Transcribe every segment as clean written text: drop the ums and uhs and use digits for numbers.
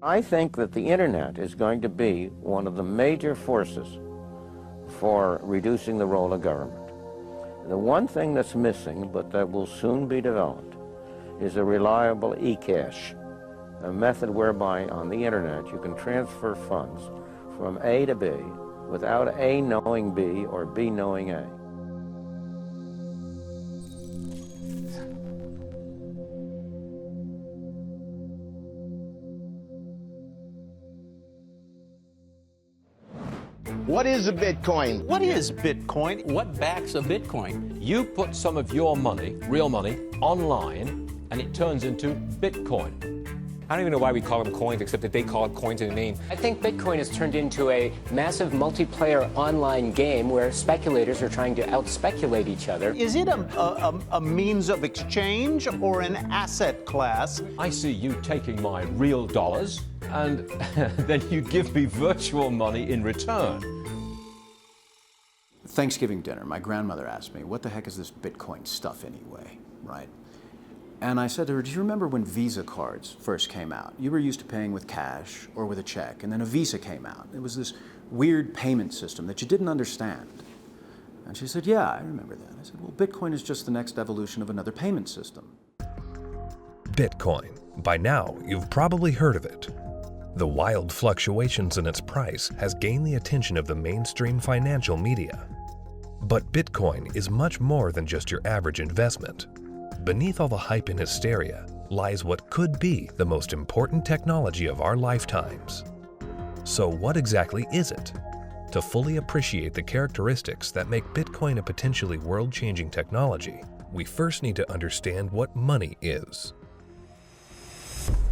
I think that the internet is going to be one of the major forces for reducing the role of government. The one thing that's missing, but that will soon be developed, is a reliable e-cash, a method whereby on the internet you can transfer funds from A to B without A knowing B or B knowing A. What is a Bitcoin? What is Bitcoin? What backs a Bitcoin? You put some of your money, real money, online, and it turns into Bitcoin. I don't even know why we call them coins, except that they call it coins in the name. I think Bitcoin has turned into a massive multiplayer online game where speculators are trying to out-speculate each other. Is it a means of exchange or an asset class? I see you taking my real dollars, and then you give me virtual money in return. Thanksgiving dinner, my grandmother asked me, what the heck is this Bitcoin stuff anyway, right? And I said to her, do you remember when Visa cards first came out? You were used to paying with cash or with a check, and then a Visa came out. It was this weird payment system that you didn't understand. And she said, yeah, I remember that. I said, well, Bitcoin is just the next evolution of another payment system. Bitcoin. By now, you've probably heard of it. The wild fluctuations in its price has gained the attention of the mainstream financial media. But Bitcoin is much more than just your average investment. Beneath all the hype and hysteria lies what could be the most important technology of our lifetimes. So what exactly is it? To fully appreciate the characteristics that make Bitcoin a potentially world-changing technology, we first need to understand what money is.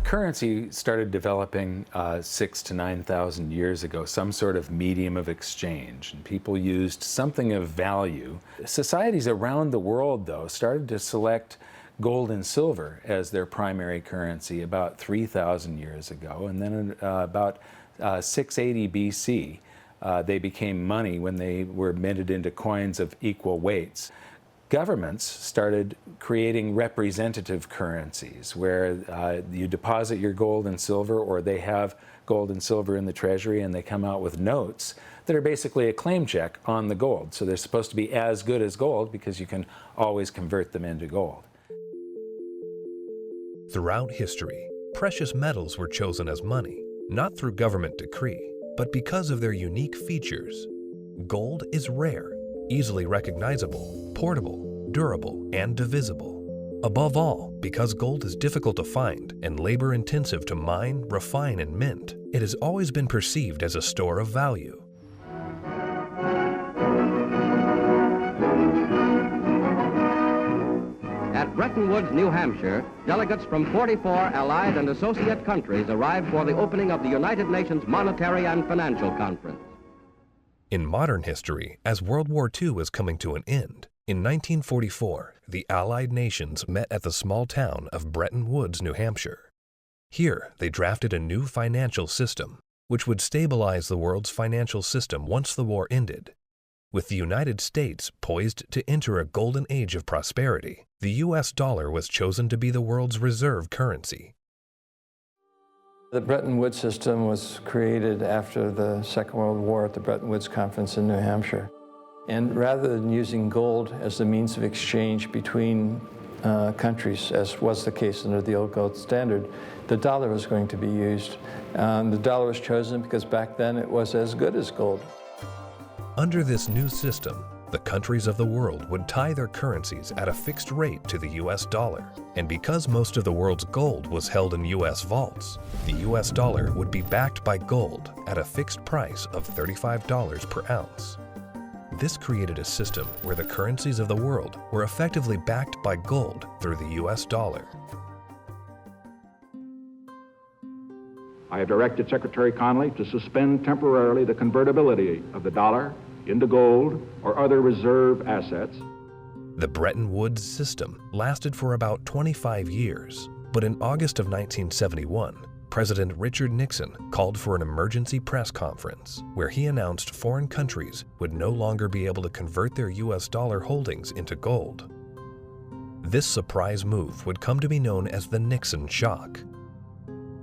Currency started developing 6,000 to 9,000 years ago, some sort of medium of exchange, and people used something of value. Societies around the world, though, started to select gold and silver as their primary currency about 3,000 years ago, and then about 680 BC, they became money when they were minted into coins of equal weights. Governments started creating representative currencies where you deposit your gold and silver, or they have gold and silver in the treasury and they come out with notes that are basically a claim check on the gold. So they're supposed to be as good as gold because you can always convert them into gold. Throughout history, precious metals were chosen as money, not through government decree, but because of their unique features. Gold is rare, easily recognizable, portable, durable, and divisible. Above all, because gold is difficult to find and labor-intensive to mine, refine, and mint, it has always been perceived as a store of value. At Bretton Woods, New Hampshire, delegates from 44 allied and associate countries arrived for the opening of the United Nations Monetary and Financial Conference. In modern history, as World War II was coming to an end, in 1944, the Allied nations met at the small town of Bretton Woods, New Hampshire. Here, they drafted a new financial system, which would stabilize the world's financial system once the war ended. With the United States poised to enter a golden age of prosperity, the U.S. dollar was chosen to be the world's reserve currency. The Bretton Woods system was created after the Second World War at the Bretton Woods Conference in New Hampshire. And rather than using gold as the means of exchange between countries, as was the case under the old gold standard, the dollar was going to be used. The dollar was chosen because back then it was as good as gold. Under this new system, the countries of the world would tie their currencies at a fixed rate to the U.S. dollar. And because most of the world's gold was held in U.S. vaults, the U.S. dollar would be backed by gold at a fixed price of $35 per ounce. This created a system where the currencies of the world were effectively backed by gold through the U.S. dollar. I have directed Secretary Connally to suspend temporarily the convertibility of the dollar into gold or other reserve assets. The Bretton Woods system lasted for about 25 years, but in August of 1971, President Richard Nixon called for an emergency press conference where he announced foreign countries would no longer be able to convert their U.S. dollar holdings into gold. This surprise move would come to be known as the Nixon shock.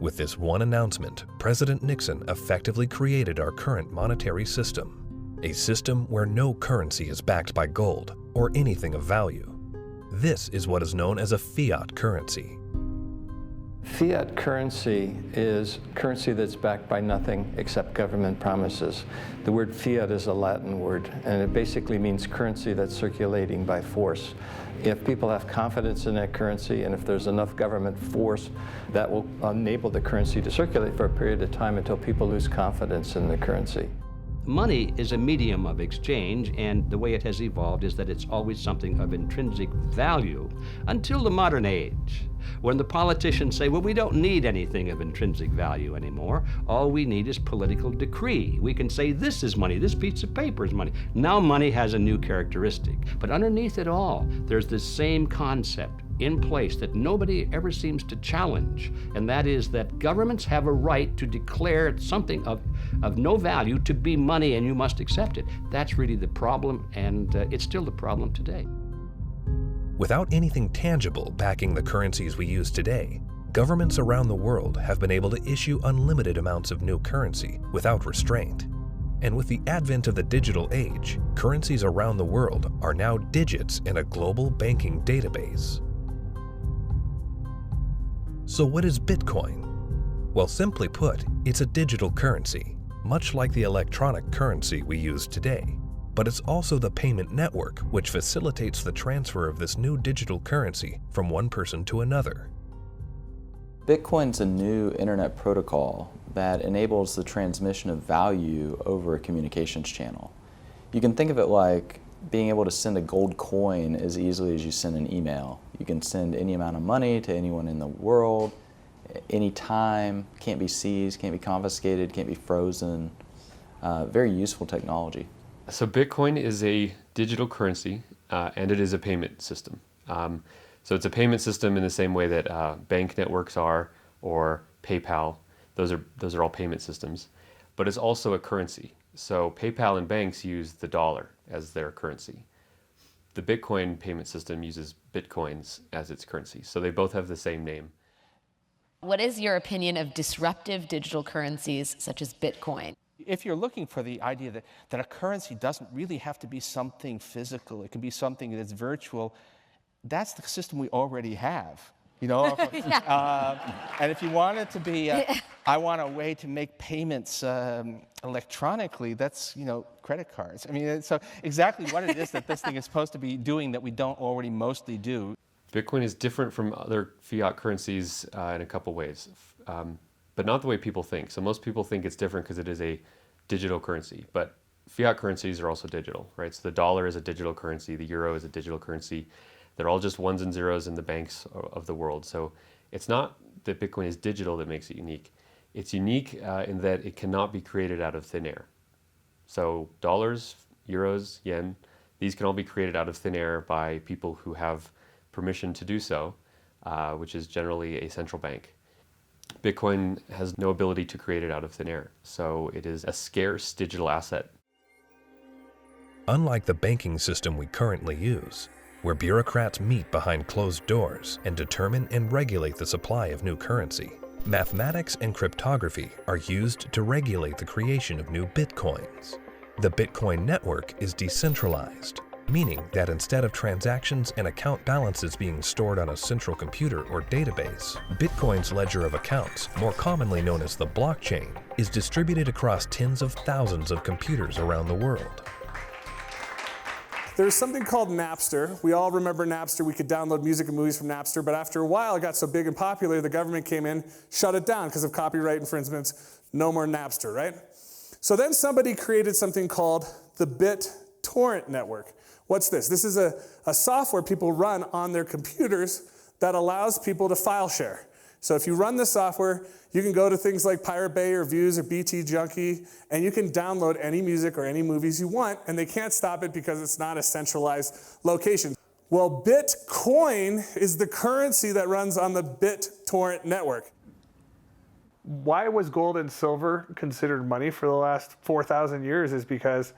With this one announcement, President Nixon effectively created our current monetary system, a system where no currency is backed by gold or anything of value. This is what is known as a fiat currency. Fiat currency is currency that's backed by nothing except government promises. The word fiat is a Latin word, and it basically means currency that's circulating by force. If people have confidence in that currency, and if there's enough government force, that will enable the currency to circulate for a period of time until people lose confidence in the currency. Money is a medium of exchange, and the way it has evolved is that it's always something of intrinsic value until the modern age, when the politicians say, well, we don't need anything of intrinsic value anymore. All we need is political decree. We can say this is money, this piece of paper is money. Now money has a new characteristic. But underneath it all, there's this same concept in place that nobody ever seems to challenge, and that is that governments have a right to declare something of no value to be money, and you must accept it. That's really the problem, and it's still the problem today. Without anything tangible backing the currencies we use today, governments around the world have been able to issue unlimited amounts of new currency without restraint. And with the advent of the digital age, currencies around the world are now digits in a global banking database. So what is Bitcoin? Well, simply put, it's a digital currency, much like the electronic currency we use today. But it's also the payment network which facilitates the transfer of this new digital currency from one person to another. Bitcoin's a new internet protocol that enables the transmission of value over a communications channel. You can think of it like being able to send a gold coin as easily as you send an email. You can send any amount of money to anyone in the world, anytime, can't be seized, can't be confiscated, can't be frozen. Very useful technology. So Bitcoin is a digital currency and it is a payment system. So it's a payment system in the same way that bank networks are, or PayPal. Those are all payment systems. But it's also a currency. So PayPal and banks use the dollar as their currency. The Bitcoin payment system uses Bitcoins as its currency. So they both have the same name. What is your opinion of disruptive digital currencies such as Bitcoin? If you're looking for the idea that a currency doesn't really have to be something physical, it can be something that's virtual, that's the system we already have. You know, and if you want it to be, I want a way to make payments electronically, that's, you know, credit cards. I mean, so exactly what it is that this thing is supposed to be doing that we don't already mostly do. Bitcoin is different from other fiat currencies in a couple ways, but not the way people think. So most people think it's different because it is a digital currency, but fiat currencies are also digital, right? So the dollar is a digital currency, the euro is a digital currency. They're all just ones and zeros in the banks of the world. So it's not that Bitcoin is digital that makes it unique. It's unique in that it cannot be created out of thin air. So dollars, euros, yen, these can all be created out of thin air by people who have permission to do so, which is generally a central bank. Bitcoin has no ability to create it out of thin air. So it is a scarce digital asset. Unlike the banking system we currently use, where bureaucrats meet behind closed doors and determine and regulate the supply of new currency, mathematics and cryptography are used to regulate the creation of new bitcoins. The Bitcoin network is decentralized, meaning that instead of transactions and account balances being stored on a central computer or database, Bitcoin's ledger of accounts, more commonly known as the blockchain, is distributed across tens of thousands of computers around the world. There's something called Napster. We all remember Napster. We could download music and movies from Napster, but after a while it got so big and popular, the government came in, shut it down because of copyright infringements. No more Napster, right? So then somebody created something called the BitTorrent network. What's this? This is a software people run on their computers that allows people to file share. So if you run this software, you can go to things like Pirate Bay or Views or BT Junkie, and you can download any music or any movies you want, and they can't stop it because it's not a centralized location. Well, Bitcoin is the currency that runs on the BitTorrent network. Why was gold and silver considered money for the last 4,000 years is because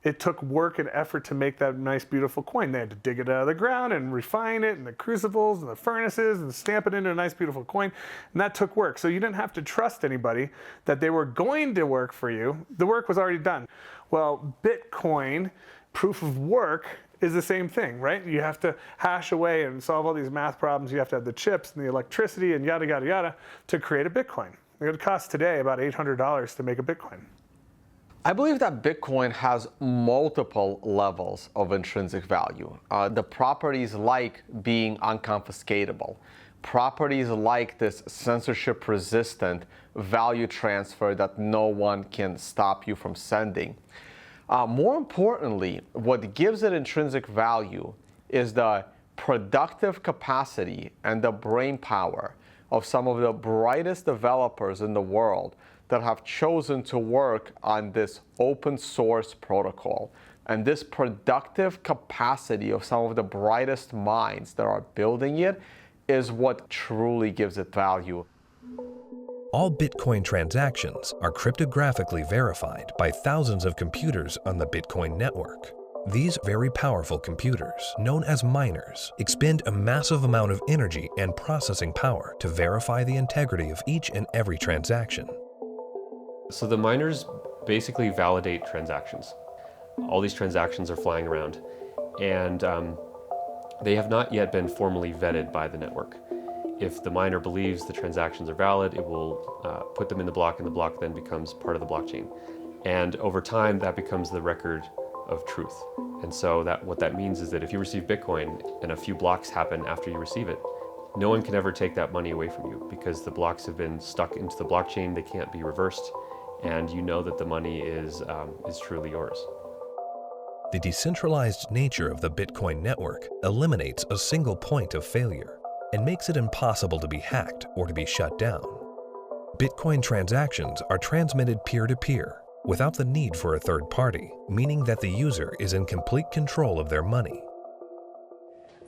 it took work and effort to make that nice, beautiful coin. They had to dig it out of the ground and refine it, and the crucibles and the furnaces, and stamp it into a nice, beautiful coin. And that took work. So you didn't have to trust anybody that they were going to work for you. The work was already done. Well, Bitcoin, proof of work, is the same thing, right? You have to hash away and solve all these math problems. You have to have the chips and the electricity and yada, yada, yada to create a Bitcoin. It would cost today about $800 to make a Bitcoin. I believe that Bitcoin has multiple levels of intrinsic value. The properties like being unconfiscatable, properties like this censorship-resistant value transfer that no one can stop you from sending. More importantly, what gives it intrinsic value is the productive capacity and the brain power of some of the brightest developers in the world that have chosen to work on this open source protocol. And this productive capacity of some of the brightest minds that are building it is what truly gives it value. All Bitcoin transactions are cryptographically verified by thousands of computers on the Bitcoin network. These very powerful computers, known as miners, expend a massive amount of energy and processing power to verify the integrity of each and every transaction. So the miners basically validate transactions. All these transactions are flying around, and they have not yet been formally vetted by the network. If the miner believes the transactions are valid, it will put them in the block, and the block then becomes part of the blockchain. And over time, that becomes the record of truth. And so what that means is that if you receive Bitcoin and a few blocks happen after you receive it, no one can ever take that money away from you because the blocks have been stuck into the blockchain, they can't be reversed, and you know that the money is truly yours. The decentralized nature of the Bitcoin network eliminates a single point of failure and makes it impossible to be hacked or to be shut down. Bitcoin transactions are transmitted peer-to-peer without the need for a third party, meaning that the user is in complete control of their money.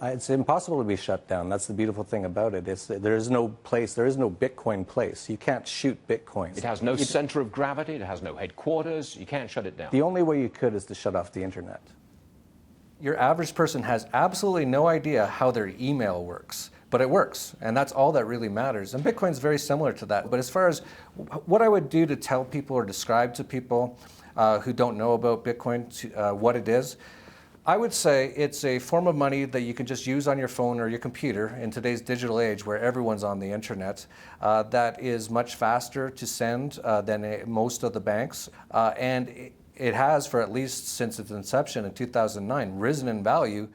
It's impossible to be shut down. That's the beautiful thing about it. There is no Bitcoin place. You can't shoot Bitcoins. It has no center of gravity. It has no headquarters. You can't shut it down. The only way you could is to shut off the internet. Your average person has absolutely no idea how their email works, but it works, and that's all that really matters. And Bitcoin's very similar to that. But as far as what I would do to tell people or describe to people who don't know about Bitcoin what it is, I would say it's a form of money that you can just use on your phone or your computer in today's digital age where everyone's on the internet, that is much faster to send than most of the banks, and it has, for at least since its inception in 2009, risen in value.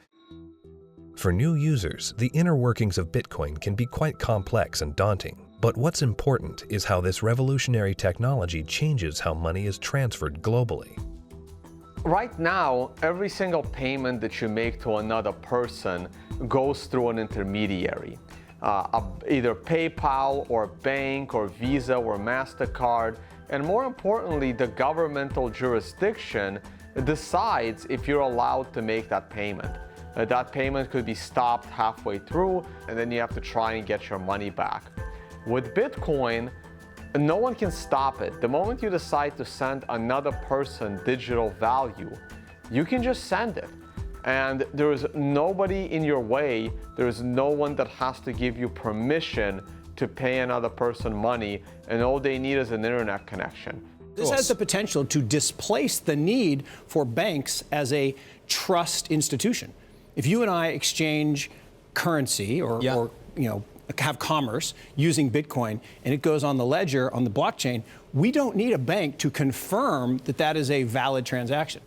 For new users, the inner workings of Bitcoin can be quite complex and daunting. But what's important is how this revolutionary technology changes how money is transferred globally. Right now, every single payment that you make to another person goes through an intermediary. Either PayPal or bank or Visa or MasterCard. And more importantly, the governmental jurisdiction decides if you're allowed to make that payment. That payment could be stopped halfway through, and then you have to try and get your money back. With Bitcoin, no one can stop it. The moment you decide to send another person digital value, you can just send it. And there is nobody in your way. There is no one that has to give you permission to pay another person money, and all they need is an internet connection. This has the potential to displace the need for banks as a trust institution. If you and I exchange currency or have commerce using Bitcoin and it goes on the ledger, on the blockchain, we don't need a bank to confirm that that is a valid transaction.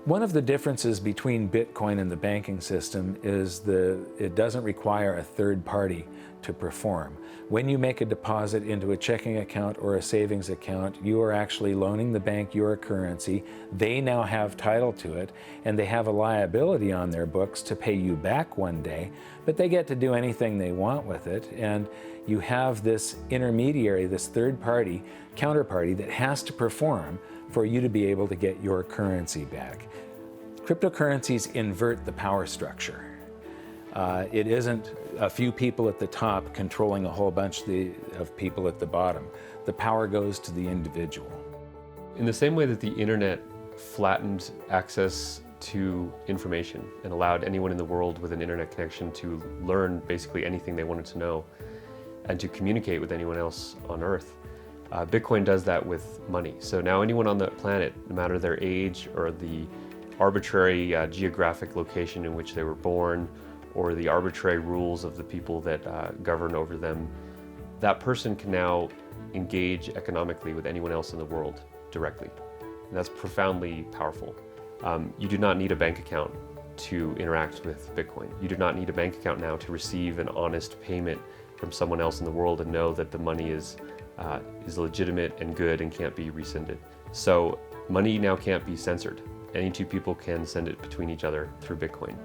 One of the differences between Bitcoin and the banking system is it doesn't require a third party to perform. When you make a deposit into a checking account or a savings account, you are actually loaning the bank your currency. They now have title to it, and they have a liability on their books to pay you back one day, but they get to do anything they want with it. And you have this intermediary, this third party, counterparty that has to perform for you to be able to get your currency back. Cryptocurrencies invert the power structure. It isn't a few people at the top controlling a whole bunch of people at the bottom. The power goes to the individual. In the same way that the internet flattened access to information and allowed anyone in the world with an internet connection to learn basically anything they wanted to know and to communicate with anyone else on Earth. Bitcoin does that with money. So now anyone on the planet, no matter their age or the arbitrary geographic location in which they were born or the arbitrary rules of the people that govern over them, that person can now engage economically with anyone else in the world directly. And that's profoundly powerful. You do not need a bank account to interact with Bitcoin. You do not need a bank account now to receive an honest payment from someone else in the world and know that the money is legitimate and good and can't be rescinded. So money now can't be censored. Any two people can send it between each other through Bitcoin.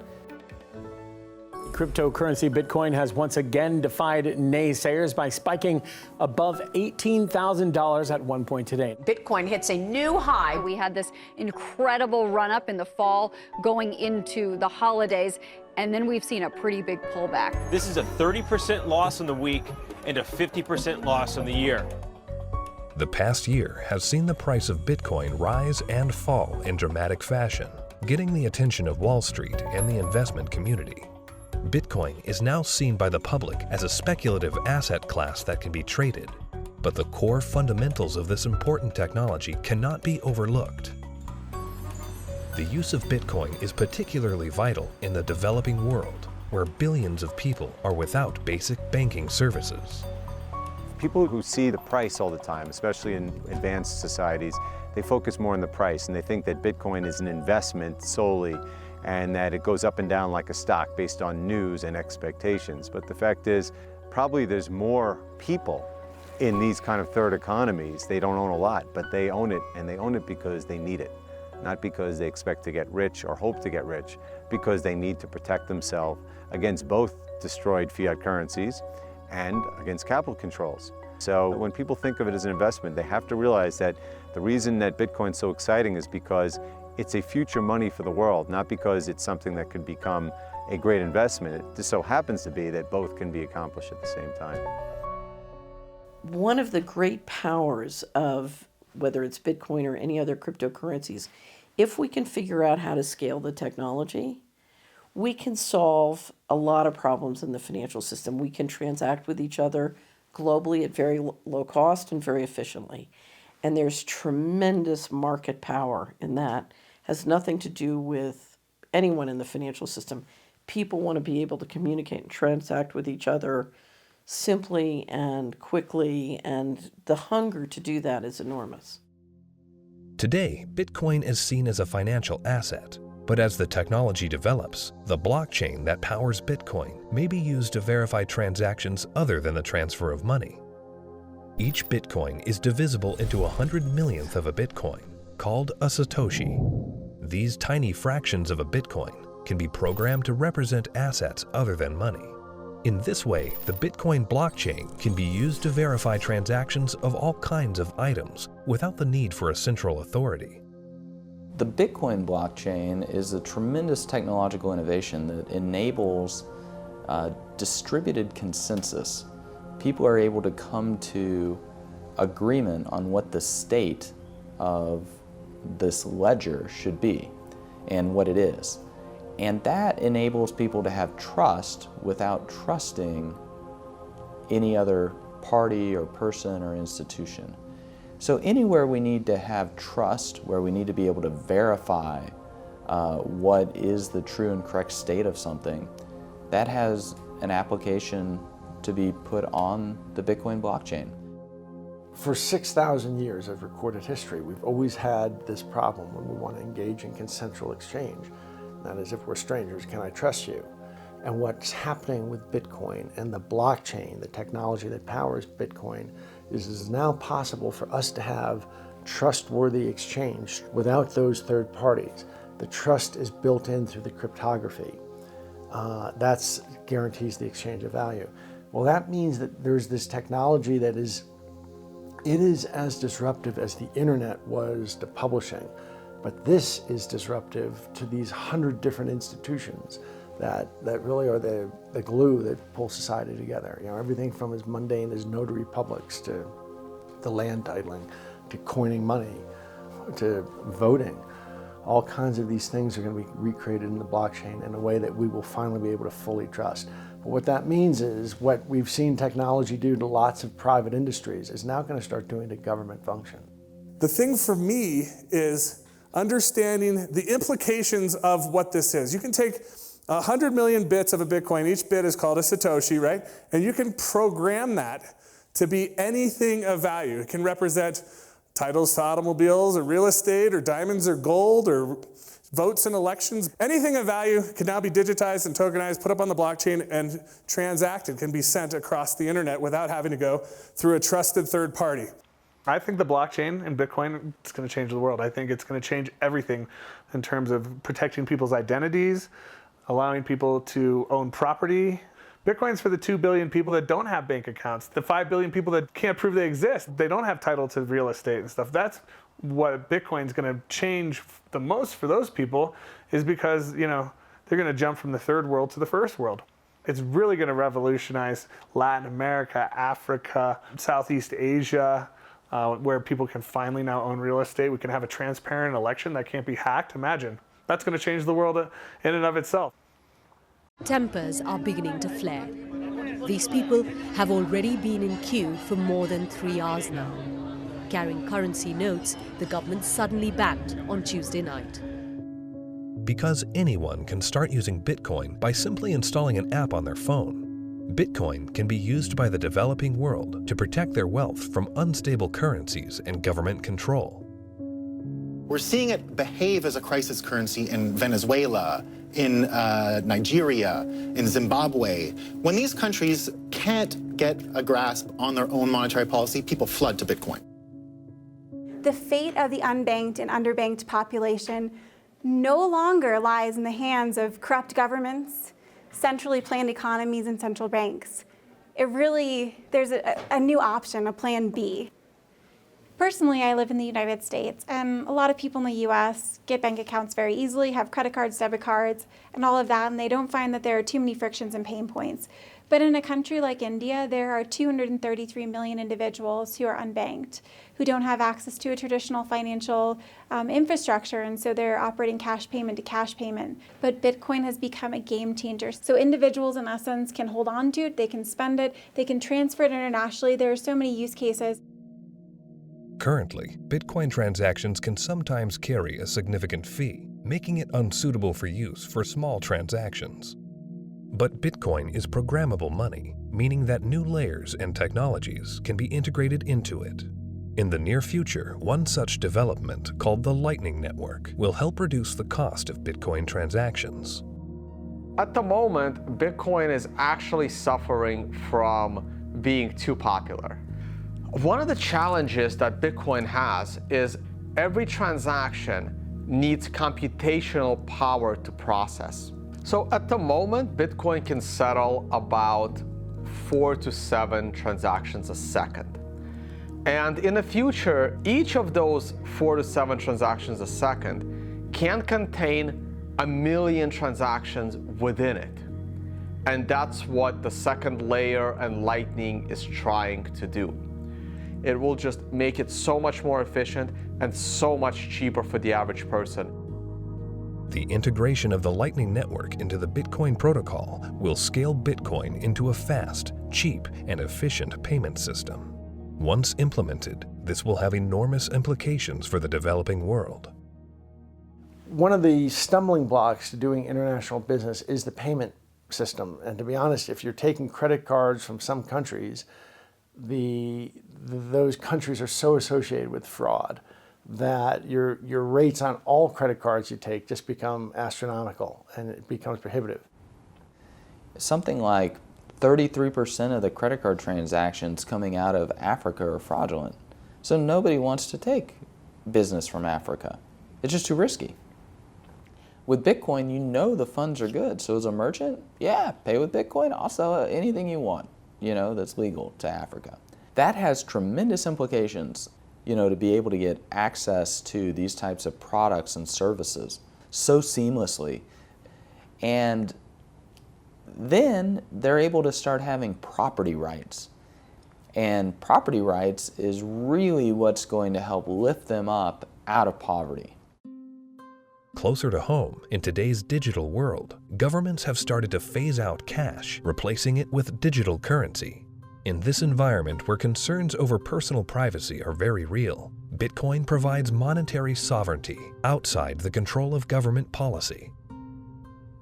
Cryptocurrency Bitcoin has once again defied naysayers by spiking above $18,000 at one point today. Bitcoin hits a new high. We had this incredible run up in the fall going into the holidays, and then we've seen a pretty big pullback. This is a 30% loss in the week and a 50% loss in the year. The past year has seen the price of Bitcoin rise and fall in dramatic fashion, getting the attention of Wall Street and the investment community. Bitcoin is now seen by the public as a speculative asset class that can be traded, but the core fundamentals of this important technology cannot be overlooked. The use of Bitcoin is particularly vital in the developing world, where billions of people are without basic banking services. People who see the price all the time, especially in advanced societies, they focus more on the price and they think that Bitcoin is an investment solely and that it goes up and down like a stock based on news and expectations. But the fact is, probably there's more people in these kind of third economies. They don't own a lot, but they own it, and they own it because they need it. Not because they expect to get rich or hope to get rich, because they need to protect themselves against both destroyed fiat currencies and against capital controls. So when people think of it as an investment, they have to realize that the reason that Bitcoin's so exciting is because it's a future money for the world, not because it's something that could become a great investment. It just so happens to be that both can be accomplished at the same time. One of the great powers of whether it's Bitcoin or any other cryptocurrencies, if we can figure out how to scale the technology, we can solve a lot of problems in the financial system. We can transact with each other globally at very low cost and very efficiently. And there's tremendous market power in that. Has nothing to do with anyone in the financial system. People want to be able to communicate and transact with each other simply and quickly, and the hunger to do that is enormous. Today, Bitcoin is seen as a financial asset, but as the technology develops, the blockchain that powers Bitcoin may be used to verify transactions other than the transfer of money. Each Bitcoin is divisible into 100 millionth of a Bitcoin, called a Satoshi. These tiny fractions of a Bitcoin can be programmed to represent assets other than money. In this way, the Bitcoin blockchain can be used to verify transactions of all kinds of items without the need for a central authority. The Bitcoin blockchain is a tremendous technological innovation that enables distributed consensus. People are able to come to agreement on what the state of this ledger should be and what it is. And that enables people to have trust without trusting any other party or person or institution. So anywhere we need to have trust, where we need to be able to verify what is the true and correct state of something, that has an application to be put on the Bitcoin blockchain. For 6,000 years of recorded history, we've always had this problem when we want to engage in consensual exchange. That is, if we're strangers, can I trust you? And what's happening with Bitcoin and the blockchain, the technology that powers Bitcoin, is it is now possible for us to have trustworthy exchange without those third parties. The trust is built in through the cryptography. That guarantees the exchange of value. Well, that means that there's this technology that is as disruptive as the internet was to publishing. But this is disruptive to these 100 different institutions that really are the glue that pull society together. You know, everything from as mundane as notary publics to the land titling, to coining money, to voting. all kinds of these things are going to be recreated in the blockchain in a way that we will finally be able to fully trust. But what that means is what we've seen technology do to lots of private industries is now going to start doing to government function. The thing for me is understanding the implications of what this is. You can take 100 million bits of a Bitcoin, each bit is called a Satoshi, right? And you can program that to be anything of value. It can represent titles to automobiles or real estate or diamonds or gold or votes in elections. Anything of value can now be digitized and tokenized, put up on the blockchain, and transacted, can be sent across the internet without having to go through a trusted third party. I think the blockchain and Bitcoin is going to change the world. I think it's going to change everything in terms of protecting people's identities, allowing people to own property. Bitcoin's for the 2 billion people that don't have bank accounts, the 5 billion people that can't prove they exist. They don't have title to real estate and stuff. That's what Bitcoin's going to change the most for those people, is because, you know, they're going to jump from the third world to the first world. It's really going to revolutionize Latin America, Africa, Southeast Asia, where people can finally now own real estate. We can have a transparent election that can't be hacked. Imagine. That's going to change the world in and of itself. Tempers are beginning to flare. These people have already been in queue for more than 3 hours now. Carrying currency notes, the government suddenly banned on Tuesday night. Because anyone can start using Bitcoin by simply installing an app on their phone, Bitcoin can be used by the developing world to protect their wealth from unstable currencies and government control. We're seeing it behave as a crisis currency in Venezuela, in Nigeria, in Zimbabwe. When these countries can't get a grasp on their own monetary policy, people flood to Bitcoin. The fate of the unbanked and underbanked population no longer lies in the hands of corrupt governments, centrally planned economies, and central banks. There's a new option, a plan B. Personally, I live in the United States, and a lot of people in the US get bank accounts very easily, have credit cards, debit cards, and all of that, and they don't find that there are too many frictions and pain points. But in a country like India, there are 233 million individuals who are unbanked, who don't have access to a traditional financial infrastructure, and so they're operating cash payment to cash payment. But Bitcoin has become a game changer. So individuals, in essence, can hold on to it, they can spend it, they can transfer it internationally. There are so many use cases. Currently, Bitcoin transactions can sometimes carry a significant fee, making it unsuitable for use for small transactions. But Bitcoin is programmable money, meaning that new layers and technologies can be integrated into it. In the near future, one such development, called the Lightning Network, will help reduce the cost of Bitcoin transactions. At the moment, Bitcoin is actually suffering from being too popular. One of the challenges that Bitcoin has is every transaction needs computational power to process. So at the moment, Bitcoin can settle about 4 to 7 transactions a second. And in the future, each of those 4 to 7 transactions a second can contain 1 million transactions within it. And that's what the second layer and Lightning is trying to do. It will just make it so much more efficient and so much cheaper for the average person. The integration of the Lightning Network into the Bitcoin protocol will scale Bitcoin into a fast, cheap, and efficient payment system. Once implemented, this will have enormous implications for the developing world. One of the stumbling blocks to doing international business is the payment system. And to be honest, if you're taking credit cards from some countries, those countries are so associated with fraud that your rates on all credit cards you take just become astronomical, and it becomes prohibitive. Something like 33% of the credit card transactions coming out of Africa are fraudulent. So nobody wants to take business from Africa. It's just too risky. With Bitcoin, you know the funds are good. So as a merchant, yeah, pay with Bitcoin. I'll sell anything you want, that's legal to Africa. That has tremendous implications, to be able to get access to these types of products and services so seamlessly. And then they're able to start having property rights. And property rights is really what's going to help lift them up out of poverty. Closer to home, in today's digital world, governments have started to phase out cash, replacing it with digital currency. In this environment where concerns over personal privacy are very real, Bitcoin provides monetary sovereignty outside the control of government policy.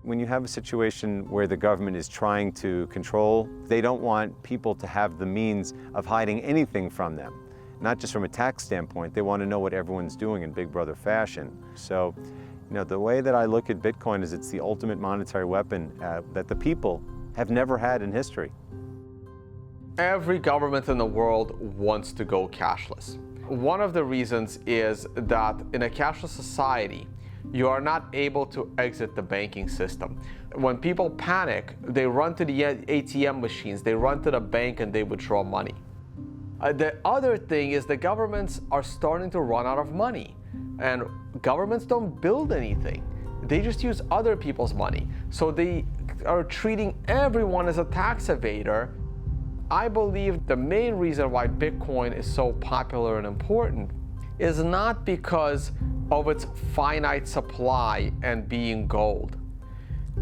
When you have a situation where the government is trying to control, they don't want people to have the means of hiding anything from them. Not just from a tax standpoint, they want to know what everyone's doing in Big Brother fashion. So, the way that I look at Bitcoin is it's the ultimate monetary weapon that the people have never had in history. Every government in the world wants to go cashless. One of the reasons is that in a cashless society, you are not able to exit the banking system. When people panic, they run to the ATM machines, they run to the bank and they withdraw money. The other thing is the governments are starting to run out of money. And governments don't build anything. They just use other people's money. So they are treating everyone as a tax evader. I believe the main reason why Bitcoin is so popular and important is not because of its finite supply and being gold.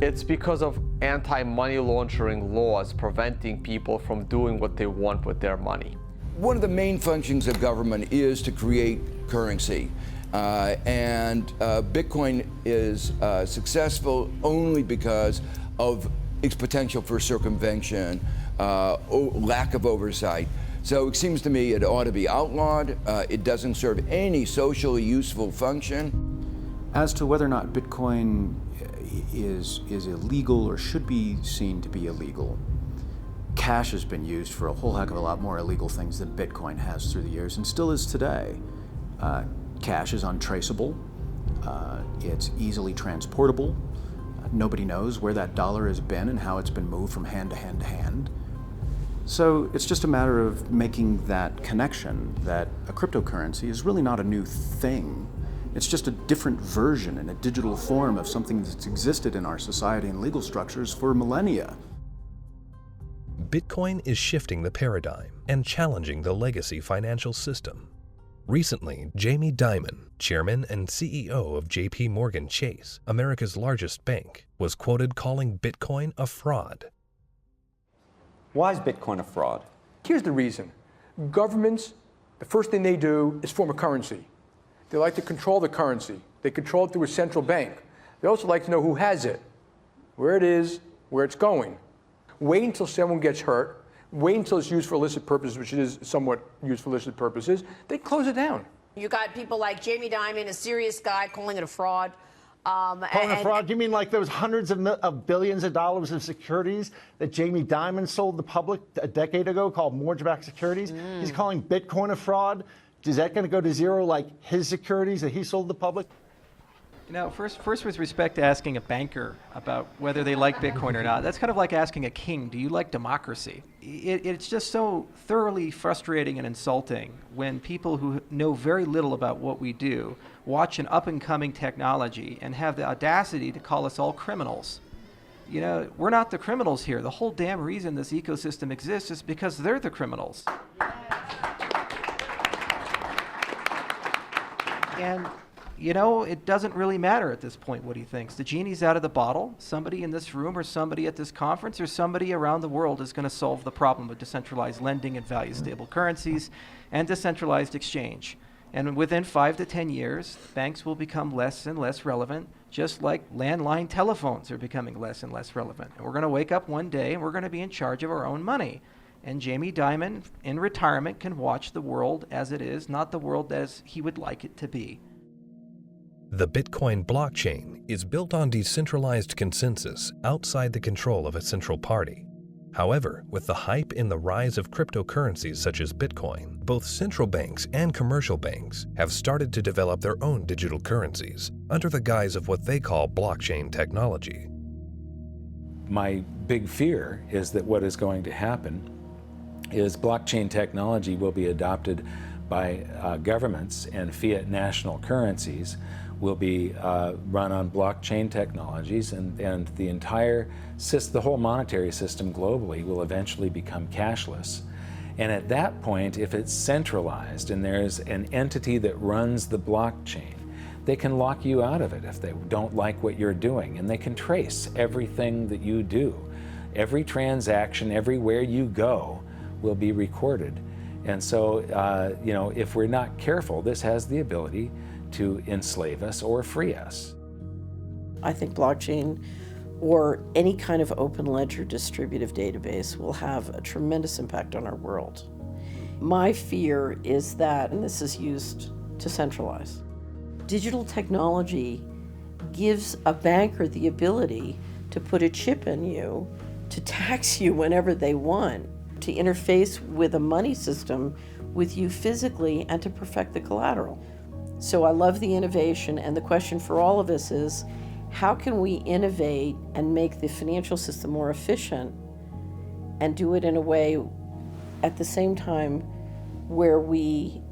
It's because of anti-money laundering laws preventing people from doing what they want with their money. One of the main functions of government is to create currency. And Bitcoin is successful only because of its potential for circumvention, lack of oversight. So it seems to me it ought to be outlawed. It doesn't serve any socially useful function. As to whether or not Bitcoin is illegal or should be seen to be illegal, cash has been used for a whole heck of a lot more illegal things than Bitcoin has through the years and still is today. Cash is untraceable, it's easily transportable, nobody knows where that dollar has been and how it's been moved from hand to hand to hand. So it's just a matter of making that connection that a cryptocurrency is really not a new thing. It's just a different version in a digital form of something that's existed in our society and legal structures for millennia. Bitcoin is shifting the paradigm and challenging the legacy financial system. Recently, Jamie Dimon, chairman and CEO of JP Morgan Chase, America's largest bank, was quoted calling Bitcoin a fraud. Why is Bitcoin a fraud? Here's the reason. Governments, the first thing they do is form a currency. They like to control the currency. They control it through a central bank. They also like to know who has it, where it is, where it's going. Wait until someone gets hurt. Wait until it's used for illicit purposes, which it is somewhat used for illicit purposes. They close it down. You got people like Jamie Dimon, a serious guy, calling it a fraud. Calling a fraud? You mean like there was hundreds of billions of dollars of securities that Jamie Dimon sold the public a decade ago called mortgage-backed securities? He's calling Bitcoin a fraud? Is that going to go to zero like his securities that he sold the public? First with respect to asking a banker about whether they like Bitcoin or not, that's kind of like asking a king, do you like democracy? It's just so thoroughly frustrating and insulting when people who know very little about what we do watch an up-and-coming technology and have the audacity to call us all criminals. We're not the criminals here. The whole damn reason this ecosystem exists is because they're the criminals. And it doesn't really matter at this point what he thinks. The genie's out of the bottle. Somebody in this room or somebody at this conference or somebody around the world is going to solve the problem of decentralized lending and value-stable currencies and decentralized exchange. And within 5 to 10 years, banks will become less and less relevant, just like landline telephones are becoming less and less relevant. And we're going to wake up one day and we're going to be in charge of our own money. And Jamie Dimon, in retirement, can watch the world as it is, not the world as he would like it to be. The Bitcoin blockchain is built on decentralized consensus outside the control of a central party. However, with the hype in the rise of cryptocurrencies such as Bitcoin, both central banks and commercial banks have started to develop their own digital currencies under the guise of what they call blockchain technology. My big fear is that what is going to happen is blockchain technology will be adopted by governments, and fiat national currencies will be run on blockchain technologies, and the whole monetary system globally will eventually become cashless. And at that point, if it's centralized and there's an entity that runs the blockchain, they can lock you out of it if they don't like what you're doing, and they can trace everything that you do. Every transaction, everywhere you go, will be recorded. And so, you know, if we're not careful, this has the ability to enslave us or free us. I think blockchain or any kind of open ledger distributive database will have a tremendous impact on our world. My fear is that, and this is used to centralize, digital technology gives a banker the ability to put a chip in you, to tax you whenever they want, to interface with a money system with you physically, and to perfect the collateral. So I love the innovation, and the question for all of us is, how can we innovate and make the financial system more efficient and do it in a way at the same time where we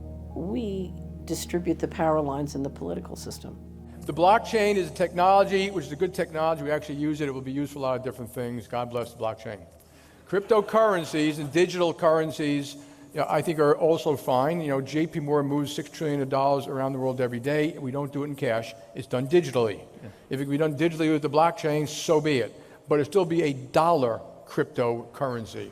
distribute the power lines in the political system? The blockchain is a technology, which is a good technology. We actually use it. It will be used for a lot of different things. God bless the blockchain. Cryptocurrencies and digital currencies, you know, I think are also fine. You know, JP Morgan moves $6 trillion around the world every day. We don't do it in cash. It's done digitally. Yeah. If it can be done digitally with the blockchain, so be it. But it'll still be a dollar cryptocurrency.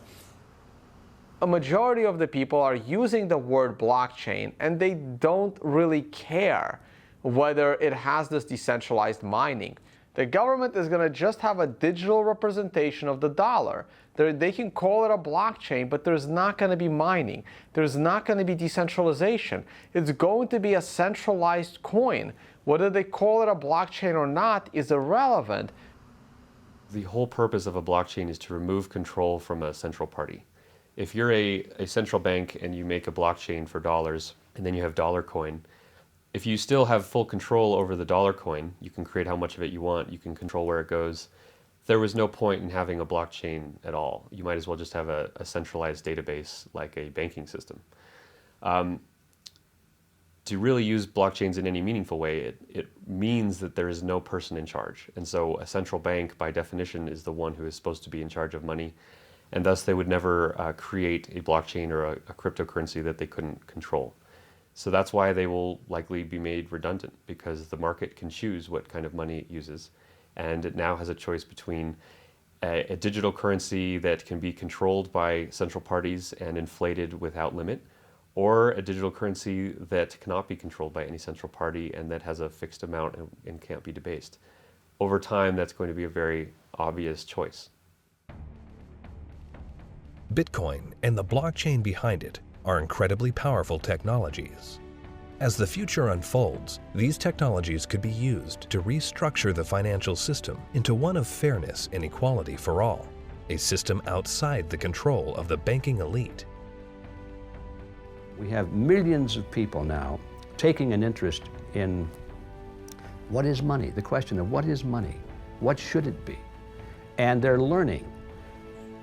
A majority of the people are using the word blockchain, and they don't really care whether it has this decentralized mining. The government is going to just have a digital representation of the dollar. They can call it a blockchain, but there's not going to be mining. There's not going to be decentralization. It's going to be a centralized coin. Whether they call it a blockchain or not is irrelevant. The whole purpose of a blockchain is to remove control from a central party. If you're a central bank and you make a blockchain for dollars, and then you have dollar coin, if you still have full control over the dollar coin, you can create how much of it you want, you can control where it goes. There was no point in having a blockchain at all. You might as well just have a centralized database like a banking system. To really use blockchains in any meaningful way, it means that there is no person in charge. And so a central bank, by definition, is the one who is supposed to be in charge of money. And thus they would never create a blockchain or a cryptocurrency that they couldn't control. So that's why they will likely be made redundant, because the market can choose what kind of money it uses. And it now has a choice between a digital currency that can be controlled by central parties and inflated without limit, or a digital currency that cannot be controlled by any central party and that has a fixed amount and can't be debased. Over time, that's going to be a very obvious choice. Bitcoin and the blockchain behind it are incredibly powerful technologies. As the future unfolds, these technologies could be used to restructure the financial system into one of fairness and equality for all, a system outside the control of the banking elite. We have millions of people now taking an interest in what is money, the question of what is money, what should it be? And they're learning,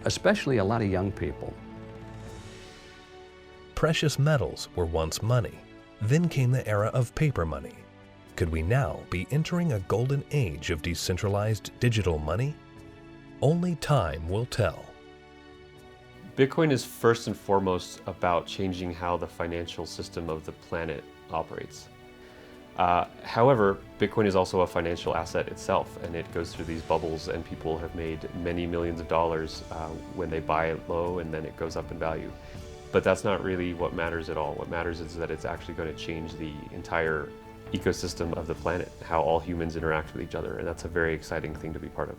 especially a lot of young people. Precious metals were once money. Then came the era of paper money. Could we now be entering a golden age of decentralized digital money? Only time will tell. Bitcoin is first and foremost about changing how the financial system of the planet operates. However, Bitcoin is also a financial asset itself, and it goes through these bubbles, and people have made many millions of dollars when they buy it low, and then it goes up in value. But that's not really what matters at all. What matters is that it's actually going to change the entire ecosystem of the planet, how all humans interact with each other, and that's a very exciting thing to be part of.